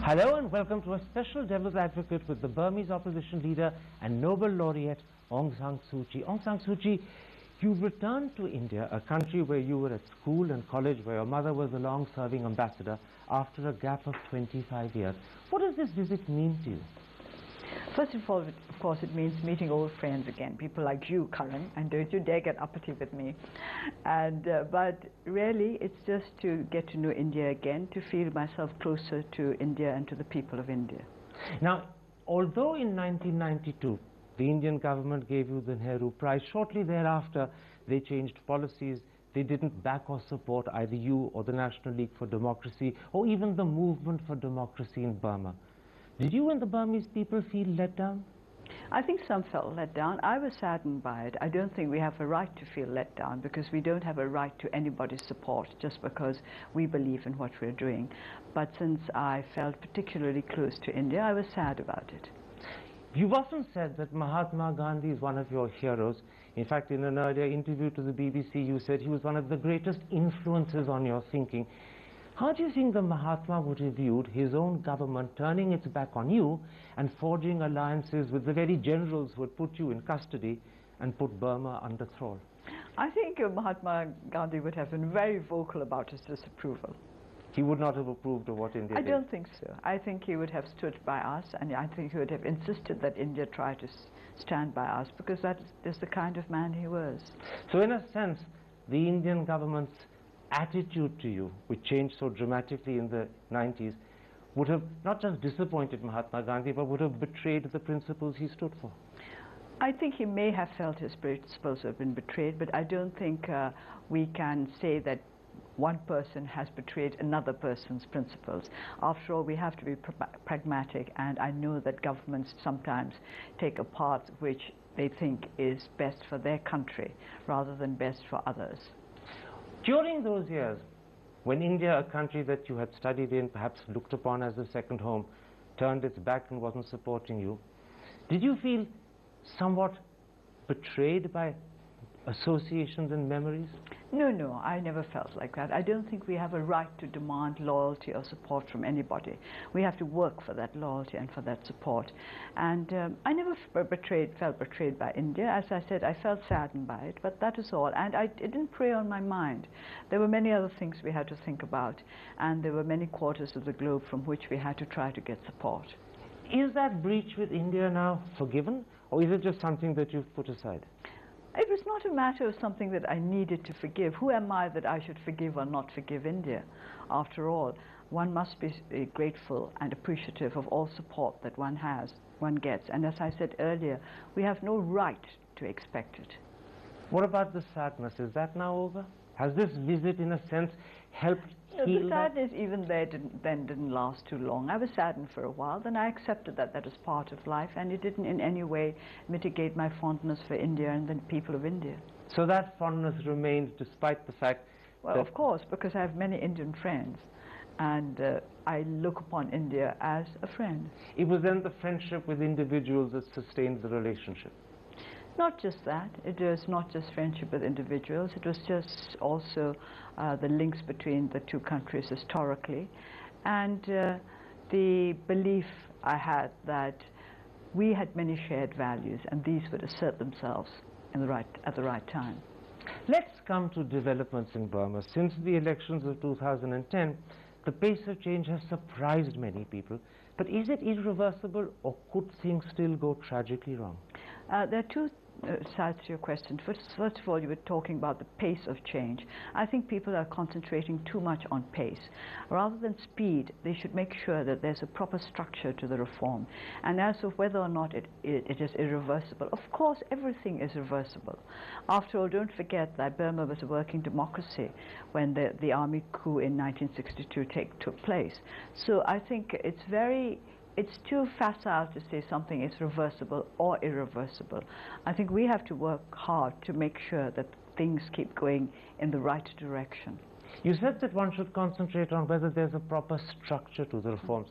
Hello and welcome to a special Devil's Advocate with the Burmese opposition leader and Nobel laureate Aung San Suu Kyi. Aung San Suu Kyi, you've returned to India, a country where you were at school and college, where your mother was a long-serving ambassador, after a gap of 25 years. What does this visit mean to you? First of all, of course, it means meeting old friends again, people like you, Karan, and don't you dare get uppity with me. But really, it's just to get to know India again, to feel myself closer to India and to the people of India. Now, although in 1992, the Indian government gave you the Nehru Prize, shortly thereafter, they changed policies. They didn't back or support either you or the National League for Democracy, or even the movement for democracy in Burma. Did you and the Burmese people feel let down? I think some felt let down. I was saddened by it. I don't think we have a right to feel let down, because we don't have a right to anybody's support just because we believe in what we're doing. But since I felt particularly close to India, I was sad about it. You've often said that Mahatma Gandhi is one of your heroes. In fact, in an earlier interview to the BBC, you said he was one of the greatest influences on your thinking. How do you think the Mahatma would have viewed his own government turning its back on you and forging alliances with the very generals who had put you in custody and put Burma under thrall? I think Mahatma Gandhi would have been very vocal about his disapproval. He would not have approved of what India did? I don't think so. I think he would have stood by us, and I think he would have insisted that India try to stand by us, because that is the kind of man he was. So in a sense, the Indian government's attitude to you, which changed so dramatically in the 90s, would have not just disappointed Mahatma Gandhi, but would have betrayed the principles he stood for. I think he may have felt his principles have been betrayed, but I don't think we can say that one person has betrayed another person's principles. After all, we have to be pragmatic, and I know that governments sometimes take a path which they think is best for their country rather than best for others. During those years, when India, a country that you had studied in, perhaps looked upon as a second home, turned its back and wasn't supporting you, did you feel somewhat betrayed by associations and memories? No, I never felt like that. I don't think we have a right to demand loyalty or support from anybody. We have to work for that loyalty and for that support. And I never felt betrayed by India. As I said, I felt saddened by it, but that is all. And it didn't prey on my mind. There were many other things we had to think about, and there were many quarters of the globe from which we had to try to get support. Is that breach with India now forgiven, or is it just something that you've put aside? It was not a matter of something that I needed to forgive. Who am I that I should forgive or not forgive India? After all, one must be grateful and appreciative of all support that one gets. And as I said earlier, we have no right to expect it. What about the sadness? Is that now over? Has this visit, in a sense, helped heal the sadness even there didn't last too long. I was saddened for a while, then I accepted that that was part of life, and it didn't in any way mitigate my fondness for India and the people of India. So that fondness remained despite the fact Well, of course, because I have many Indian friends, and I look upon India as a friend. It was then the friendship with individuals that sustained the relationship? Not just that. It was not just friendship with individuals. It was just also the links between the two countries historically, and the belief I had that we had many shared values, and these would assert themselves at the right time. Let's come to developments in Burma. Since the elections of 2010, the pace of change has surprised many people. But is it irreversible, or could things still go tragically wrong? There are two sides to your question. First of all, you were talking about the pace of change. I think people are concentrating too much on pace. Rather than speed, they should make sure that there's a proper structure to the reform. And as of whether or not it is irreversible, of course everything is reversible. After all, don't forget that Burma was a working democracy when the army coup in 1962 took place. So I think it's too facile to say something is reversible or irreversible. I think we have to work hard to make sure that things keep going in the right direction. You said that one should concentrate on whether there's a proper structure to the reforms.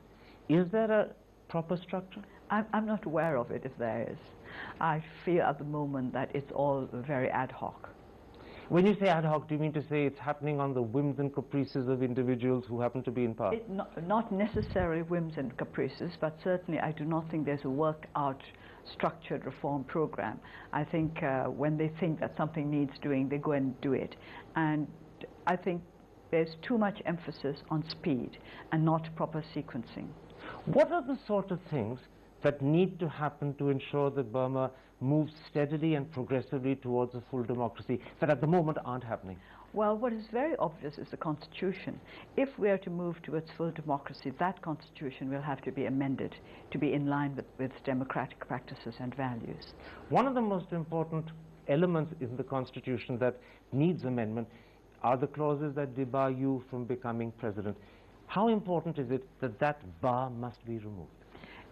Is there a proper structure? I'm not aware of it, if there is. I feel at the moment that it's all very ad hoc. When you say ad hoc, do you mean to say it's happening on the whims and caprices of individuals who happen to be in power? Not necessarily whims and caprices, but certainly I do not think there's a worked out structured reform program. I think when they think that something needs doing, they go and do it. And I think there's too much emphasis on speed and not proper sequencing. What are the sort of things that need to happen to ensure that Burma moves steadily and progressively towards a full democracy that at the moment aren't happening? Well, what is very obvious is the Constitution. If we are to move towards full democracy, that Constitution will have to be amended to be in line with democratic practices and values. One of the most important elements in the Constitution that needs amendment are the clauses that debar you from becoming president. How important is it that that bar must be removed?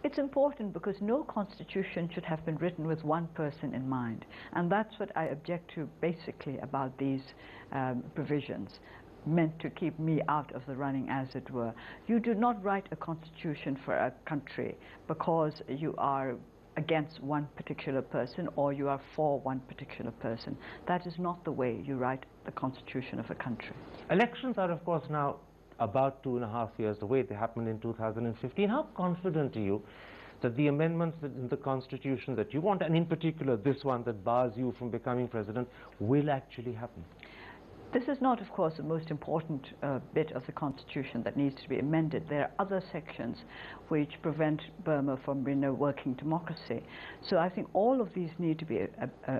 It's important because no constitution should have been written with one person in mind, and that's what I object to basically about these provisions, meant to keep me out of the running, as it were. You do not write a constitution for a country because you are against one particular person or you are for one particular person. That is not the way you write the constitution of a country. Elections are, of course, now about 2.5 years away. They happened in 2015. How confident are you that the amendments in the Constitution that you want, and in particular this one that bars you from becoming president, will actually happen? This is not, of course, the most important bit of the Constitution that needs to be amended. There are other sections which prevent Burma from being a working democracy. So I think all of these need to be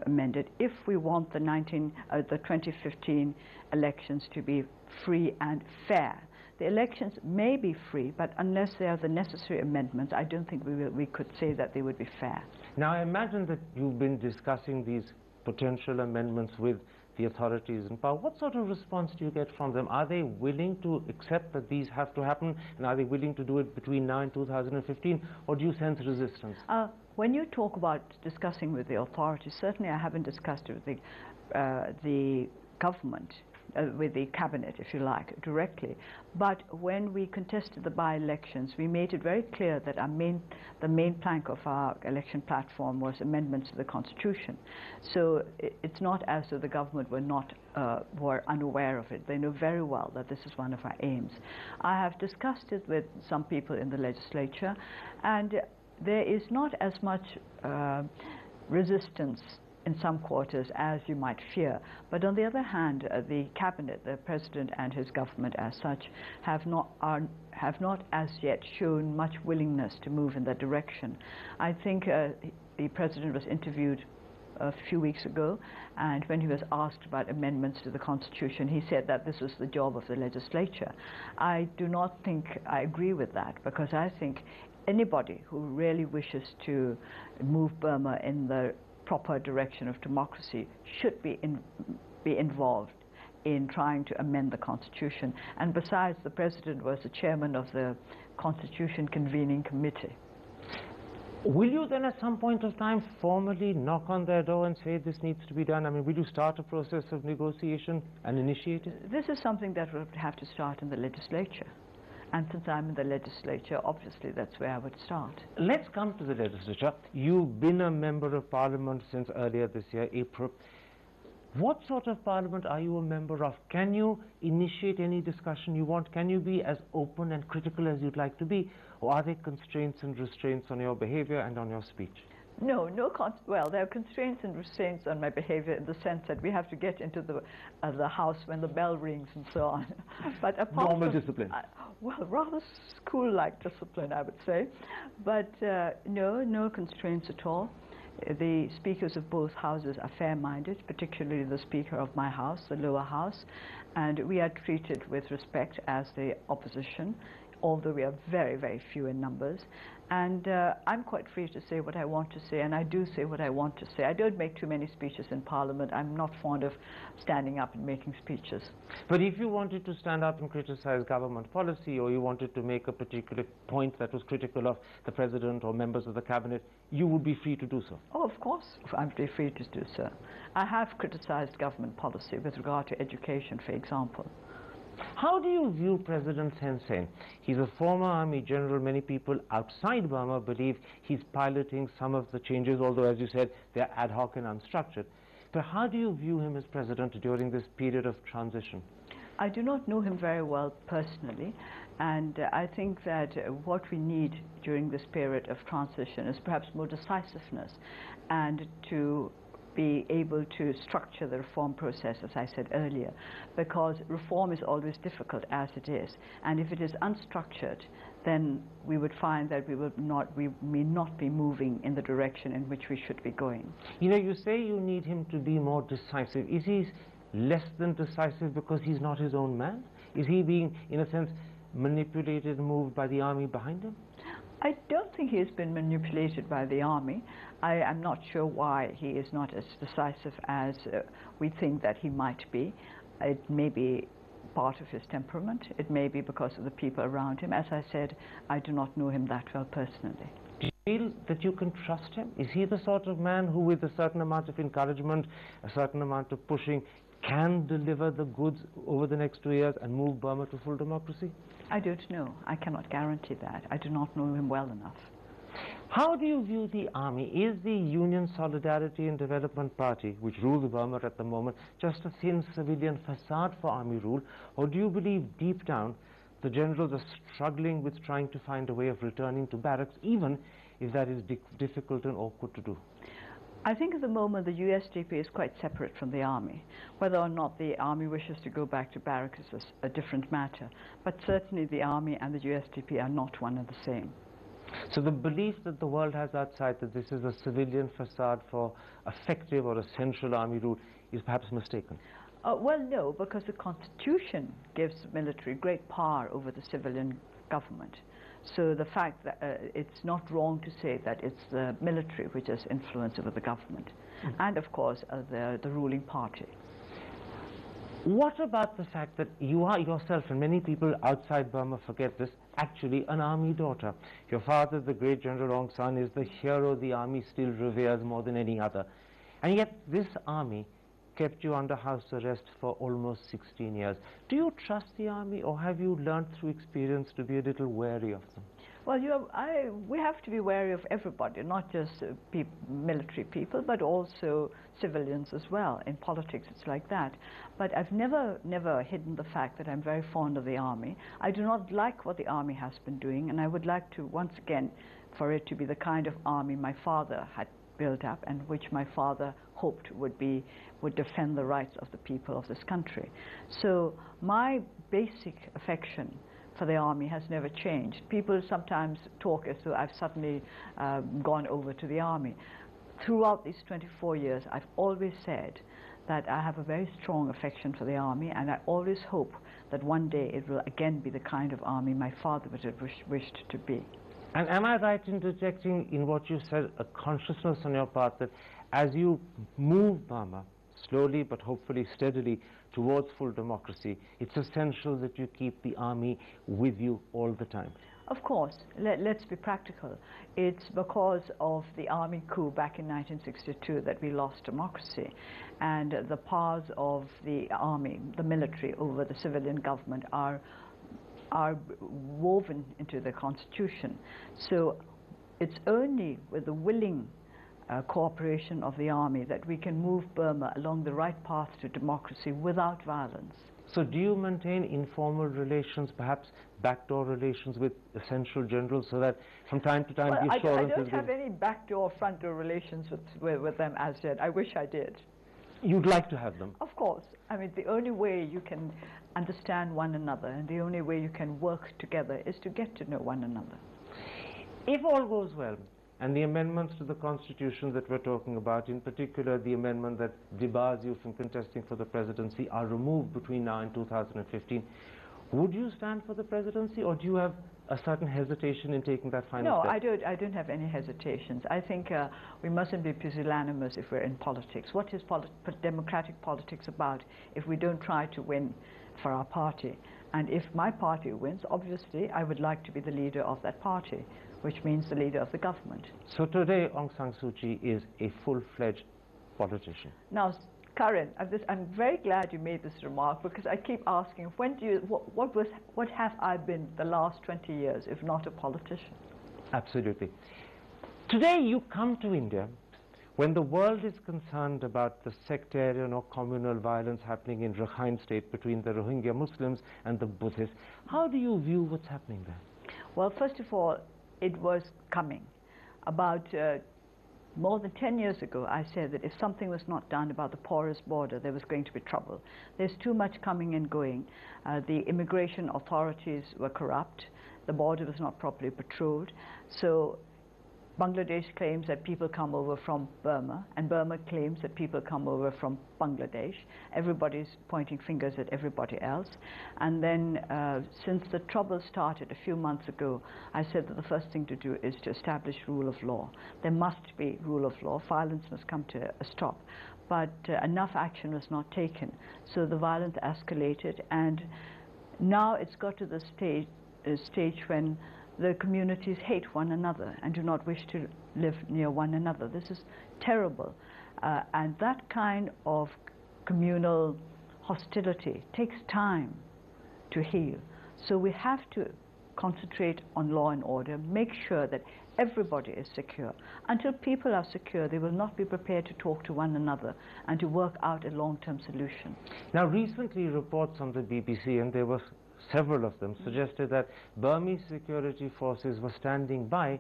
amended if we want the 2015 elections to be free and fair. The elections may be free, but unless there are the necessary amendments, I don't think we could say that they would be fair. Now, I imagine that you've been discussing these potential amendments with the authorities in power. What sort of response do you get from them? Are they willing to accept that these have to happen, and are they willing to do it between now and 2015, or do you sense resistance? When you talk about discussing with the authorities, certainly I haven't discussed it with the government, with the cabinet, if you like, directly. But when we contested the by-elections, we made it very clear that the main plank of our election platform was amendments to the Constitution. So it's not as though the government were unaware of it. They know very well that this is one of our aims. I have discussed it with some people in the legislature, and there is not as much resistance in some quarters as you might fear. But on the other hand, the cabinet, the president and his government as such, have not as yet shown much willingness to move in that direction. I think the president was interviewed a few weeks ago, and when he was asked about amendments to the Constitution, he said that this was the job of the legislature. I do not think I agree with that, because I think anybody who really wishes to move Burma in the proper direction of democracy should be involved in trying to amend the Constitution. And besides, the President was the chairman of the Constitution Convening Committee. Will you then at some point of time formally knock on their door and say this needs to be done? I mean, will you start a process of negotiation and initiate it? This is something that would have to start in the legislature. And since I'm in the legislature, obviously that's where I would start. Let's come to the legislature. You've been a member of parliament since earlier this year, April. What sort of parliament are you a member of? Can you initiate any discussion you want? Can you be as open and critical as you'd like to be? Or are there constraints and restraints on your behavior and on your speech? No, well, there are constraints and restraints on my behavior in the sense that we have to get into the house when the bell rings and so on. But apart normal from, discipline. Well, rather school-like discipline, I would say. But no constraints at all. The speakers of both houses are fair-minded, particularly the speaker of my house, the lower house, and we are treated with respect as the opposition, although we are very, very few in numbers. And I'm quite free to say what I want to say, and I do say what I want to say. I don't make too many speeches in Parliament. I'm not fond of standing up and making speeches. But if you wanted to stand up and criticize government policy, or you wanted to make a particular point that was critical of the President or members of the Cabinet, you would be free to do so? Oh, of course, I'd be free to do so. I have criticized government policy with regard to education, for example. How do you view President Thein Sein? He's a former army general. Many people outside Burma believe he's piloting some of the changes, although, as you said, they're ad hoc and unstructured. But how do you view him as president during this period of transition? I do not know him very well personally, and I think that what we need during this period of transition is perhaps more decisiveness and to be able to structure the reform process, as I said earlier, because reform is always difficult as it is, and if it is unstructured, then we would find that we may not be moving in the direction in which we should be going. You know, you say you need him to be more decisive. Is he less than decisive because he's not his own man? Is he being, in a sense, manipulated and moved by the army behind him? I don't think he has been manipulated by the army. I am not sure why he is not as decisive as we think that he might be. It may be part of his temperament. It may be because of the people around him. As I said, I do not know him that well personally. Do you feel that you can trust him? Is he the sort of man who, with a certain amount of encouragement, a certain amount of pushing, can deliver the goods over the next 2 years and move Burma to full democracy? I don't know. I cannot guarantee that. I do not know him well enough. How do you view the army? Is the Union Solidarity and Development Party, which rules Burma at the moment, just a thin civilian facade for army rule, or do you believe deep down the generals are struggling with trying to find a way of returning to barracks, even if that is difficult and awkward to do? I think at the moment the USDP is quite separate from the army. Whether or not the army wishes to go back to barracks is a different matter. But certainly the army and the USDP are not one and the same. So the belief that the world has outside that this is a civilian facade for effective or essential army rule is perhaps mistaken? Well, no, because the Constitution gives the military great power over the civilian government. So the fact that it's not wrong to say that it's the military which has influence over the government, and of course the ruling party. What about the fact that you are yourself, and many people outside Burma forget this, actually an army daughter? Your father, the great General Aung San, is the hero the army still reveres more than any other. And yet this army kept you under house arrest for almost 16 years. Do you trust the army, or have you learned through experience to be a little wary of them? Well, we have to be wary of everybody, not just military people, but also civilians as well. In politics, it's like that. But I've never hidden the fact that I'm very fond of the army. I do not like what the army has been doing, and I would like to, once again, for it to be the kind of army my father had built up and which my father hoped would defend the rights of the people of this country. So my basic affection for the army has never changed. People sometimes talk as though I've suddenly gone over to the army. Throughout these 24 years, I've always said that I have a very strong affection for the army, and I always hope that one day it will again be the kind of army my father would have wished to be. And am I right in detecting in what you said a consciousness on your part that as you move Burma slowly but hopefully steadily towards full democracy, it's essential that you keep the army with you all the time? Of course. Let's be practical. It's because of the army coup back in 1962 that we lost democracy, and the powers of the army, the military, over the civilian government are woven into the Constitution. So it's only with the willing cooperation of the army that we can move Burma along the right path to democracy without violence. So do you maintain informal relations, perhaps backdoor relations with essential generals, so that from time to time the assurance I don't have any backdoor, front door relations with them as yet. I wish I did. You'd like to have them? Of course. I mean, the only way you can understand one another and the only way you can work together is to get to know one another. If all goes well, and the amendments to the Constitution that we're talking about, in particular the amendment that debars you from contesting for the presidency, are removed between now and 2015, would you stand for the presidency, or do you have a certain hesitation in taking that final step? No, I don't have any hesitations. I think we mustn't be pusillanimous if we're in politics. What is democratic politics about if we don't try to win for our party? And if my party wins, obviously I would like to be the leader of that party, which means the leader of the government. So today Aung San Suu Kyi is a full-fledged politician. Now, Karin, I'm very glad you made this remark, because I keep asking, what have I been the last 20 years if not a politician? Absolutely. Today you come to India When the world is concerned about the sectarian or communal violence happening in Rakhine State between the Rohingya Muslims and the Buddhists, how do you view what's happening there? Well, first of all, it was coming. About more than 10 years ago, I said that if something was not done about the porous border, there was going to be trouble. There's too much coming and going. The immigration authorities were corrupt. The border was not properly patrolled. So Bangladesh claims that people come over from Burma, and Burma claims that people come over from Bangladesh. Everybody's pointing fingers at everybody else. And then since the trouble started a few months ago, I said that the first thing to do is to establish rule of law. There must be rule of law. Violence must come to a stop. But enough action was not taken. So the violence escalated, and now it's got to the stage when the communities hate one another and do not wish to live near one another. This is terrible. And that kind of communal hostility takes time to heal. So we have to concentrate on law and order, make sure that everybody is secure. Until people are secure, they will not be prepared to talk to one another and to work out a long-term solution. Now, recently reports on the BBC, and there were several of them, suggested that Burmese security forces were standing by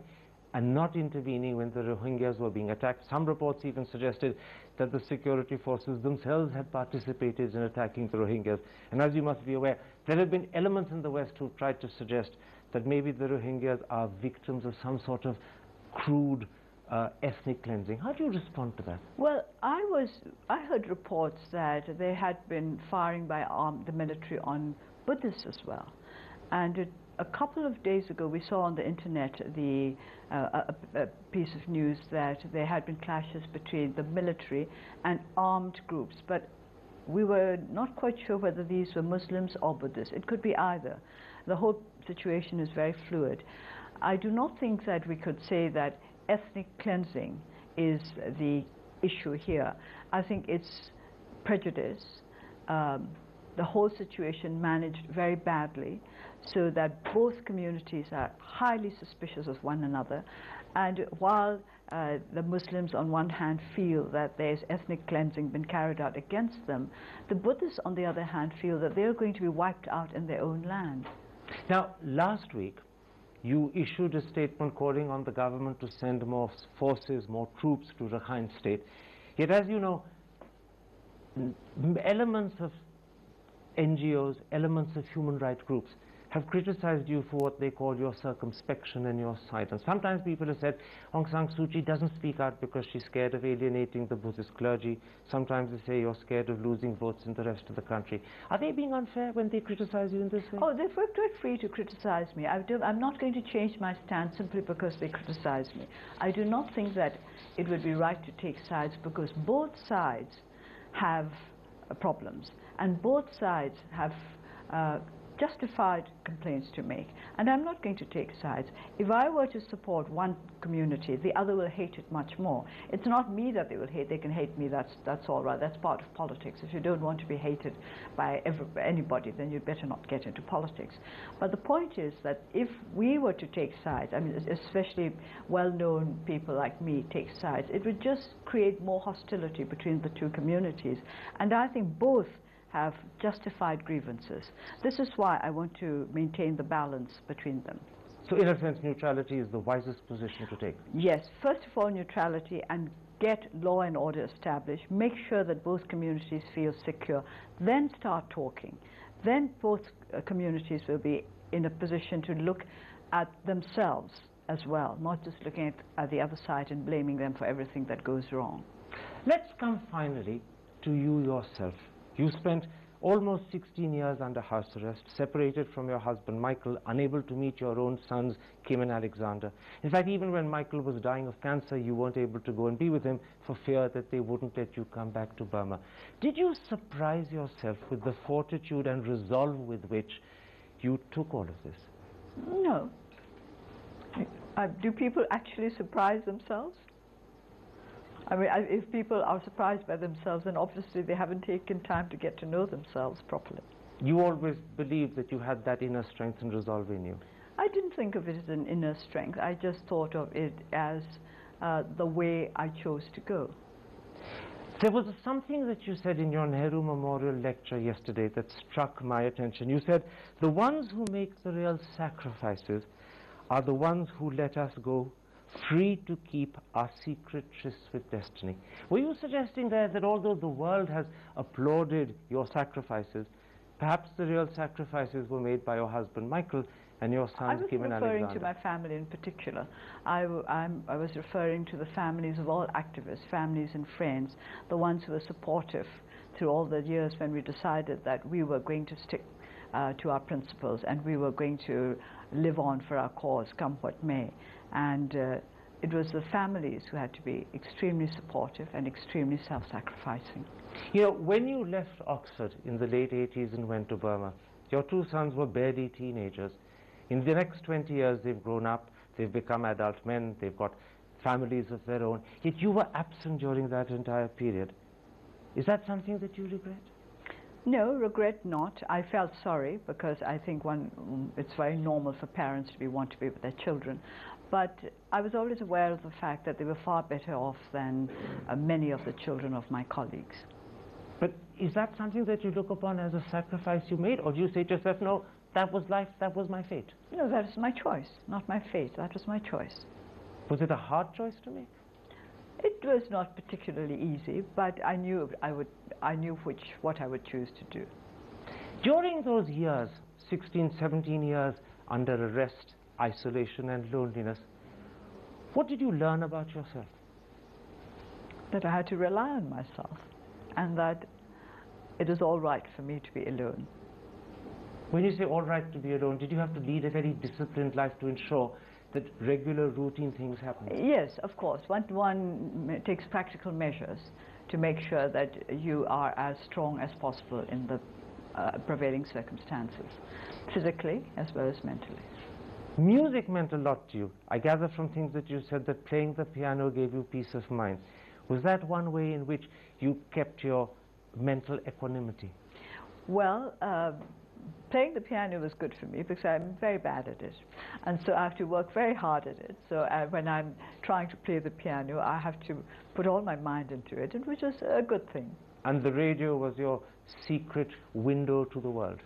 and not intervening when the Rohingyas were being attacked. Some reports even suggested that the security forces themselves had participated in attacking the Rohingyas. And as you must be aware, there have been elements in the West who tried to suggest that maybe the Rohingyas are victims of some sort of crude ethnic cleansing. How do you respond to that? Well, I heard reports that they had been firing by the military on Buddhists as well. And a couple of days ago we saw on the internet a piece of news that there had been clashes between the military and armed groups, but we were not quite sure whether these were Muslims or Buddhists. It could be either. The whole situation is very fluid. I do not think that we could say that ethnic cleansing is the issue here. I think it's prejudice. The whole situation managed very badly, so that both communities are highly suspicious of one another. And while the Muslims on one hand feel that there's ethnic cleansing been carried out against them, the Buddhists on the other hand feel that they're going to be wiped out in their own land. Now, last week you issued a statement calling on the government to send more forces, more troops to Rakhine State. Yet, as you know, elements of NGOs, elements of human rights groups have criticized you for what they call your circumspection and your silence. Sometimes people have said Aung San Suu Kyi doesn't speak out because she's scared of alienating the Buddhist clergy. Sometimes they say you're scared of losing votes in the rest of the country. Are they being unfair when they criticize you in this way? Oh, they're quite free to criticize me. I'm not going to change my stand simply because they criticize me. I do not think that it would be right to take sides, because both sides have problems, and both sides have justified complaints to make, and I'm not going to take sides. If I were to support one community, the other will hate it much more. It's not me that they will hate. They can hate me, that's all right. That's part of politics. If you don't want to be hated by anybody, then you'd better not get into politics. But the point is that if we were to take sides, I mean, especially well-known people like me take sides, it would just create more hostility between the two communities. And I think both have justified grievances. This is why I want to maintain the balance between them. So in a sense, neutrality is the wisest position to take? Yes, first of all neutrality, and get law and order established, make sure that both communities feel secure, then start talking. Then both communities will be in a position to look at themselves as well, not just looking at the other side and blaming them for everything that goes wrong. Let's come finally to you yourself. You spent almost 16 years under house arrest, separated from your husband Michael, unable to meet your own sons Kim and Alexander. In fact, even when Michael was dying of cancer, you weren't able to go and be with him for fear that they wouldn't let you come back to Burma. Did you surprise yourself with the fortitude and resolve with which you took all of this? No. Do people actually surprise themselves? I mean, if people are surprised by themselves, then obviously they haven't taken time to get to know themselves properly. You always believed that you had that inner strength and resolve in you? I didn't think of it as an inner strength. I just thought of it as the way I chose to go. There was something that you said in your Nehru Memorial lecture yesterday that struck my attention. You said, the ones who make the real sacrifices are the ones who let us go free to keep our secret trysts with destiny. Were you suggesting there that although the world has applauded your sacrifices, perhaps the real sacrifices were made by your husband Michael and your sons Kim and Alexander? I was referring to my family in particular. I was referring to the families of all activists, families and friends, the ones who were supportive through all the years when we decided that we were going to stick to our principles and we were going to live on for our cause, come what may. And it was the families who had to be extremely supportive and extremely self-sacrificing. You know, when you left Oxford in the late 80s and went to Burma, your two sons were barely teenagers. In the next 20 years, they've grown up, they've become adult men, they've got families of their own. Yet you were absent during that entire period. Is that something that you regret? No, regret not. I felt sorry because I think it's very normal for parents to want to be with their children. But I was always aware of the fact that they were far better off than many of the children of my colleagues. But is that something that you look upon as a sacrifice you made, or do you say to yourself, no, that was life, that was my fate? No, that was my choice, not my fate. That was my choice. Was it a hard choice to make? It was not particularly easy, but I knew what I would choose to do. During those years, 16, 17 years under arrest, isolation and loneliness, what did you learn about yourself? That I had to rely on myself and that it is all right for me to be alone. When you say all right to be alone, did you have to lead a very disciplined life to ensure that regular routine things happen? Yes, of course. One takes practical measures to make sure that you are as strong as possible in the prevailing circumstances, physically as well as mentally. Music meant a lot to you. I gather from things that you said that playing the piano gave you peace of mind. Was that one way in which you kept your mental equanimity? Well, playing the piano was good for me because I'm very bad at it. And so I have to work very hard at it. So when I'm trying to play the piano, I have to put all my mind into it, which is a good thing. And the radio was your secret window to the world?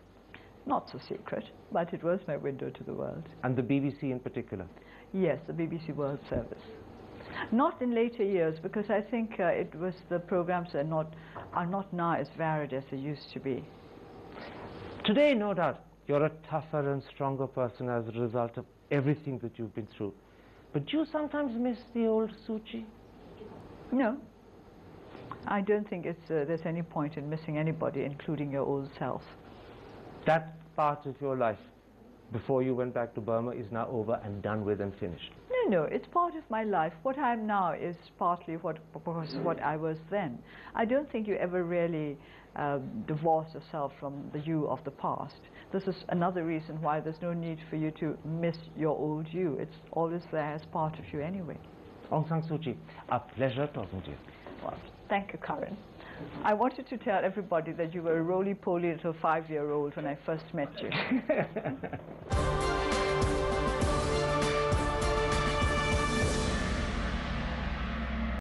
Not so secret, but it was my window to the world. And the BBC in particular? Yes, the BBC World Service. Not in later years, because I think the programs are not now as varied as they used to be. Today, no doubt, you're a tougher and stronger person as a result of everything that you've been through. But do you sometimes miss the old Suchi? No. I don't think there's any point in missing anybody, including your old self. That part of your life, before you went back to Burma, is now over and done with and finished? No, it's part of my life. What I am now is partly what I was then. I don't think you ever really divorce yourself from the you of the past. This is another reason why there's no need for you to miss your old you. It's always there as part of you anyway. Aung San Suu Kyi, a pleasure talking to you. Well, thank you, Karan. I wanted to tell everybody that you were a roly-poly little 5-year-old when I first met you.